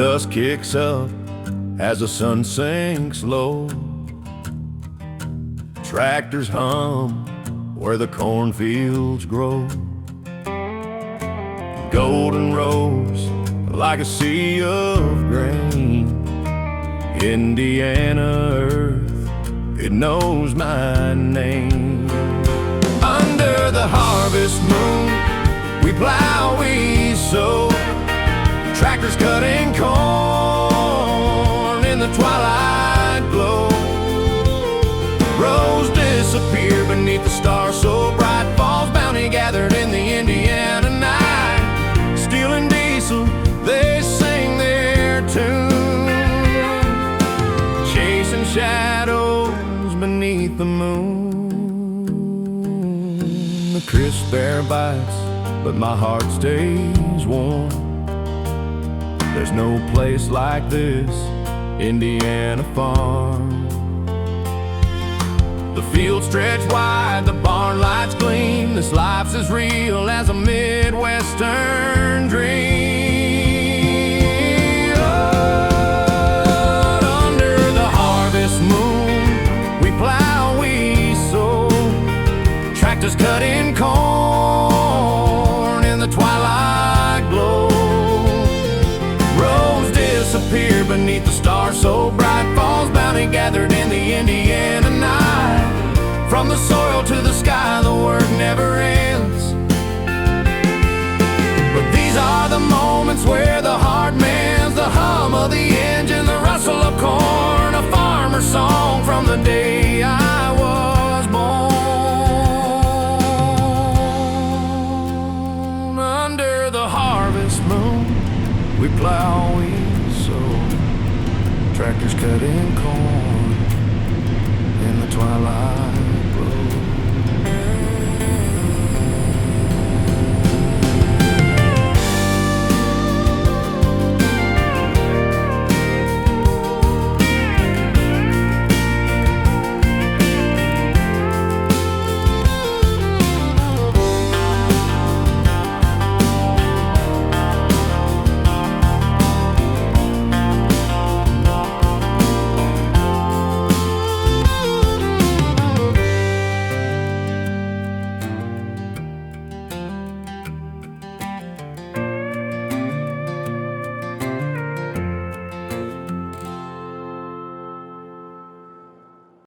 Dust kicks up as the sun sinks low. Tractors hum where the cornfields grow. Golden roads like a sea of grain. Indiana earth, it knows my name. Under the harvest moon, we plow, we sow. Tractors cutting corn in the twilight glow. Rows disappear beneath the stars so bright. Falls bounty gathered in the Indiana night. Steel and diesel, they sing their tune, chasing shadows beneath the moon. The crisp air bites, but my heart stays warm. There's no place like this Indiana farm. The fields stretch wide, the barn lights gleam. This life's as real as a Midwestern dream. Oh, under the harvest moon, we plow, we sow. Tractors cutting corn in the twilight glow. Rows disappear beneath the stars so bright. Falls bounty gathered in the Indiana night. From the soil to the sky, the work never ends. But these are the moments where the heart mends. The hum of the engine, the rustle of corn, a farmer's song from the day I was born. Under the harvest moon, we plow, we sow. Tractors cutting corn in the twilight.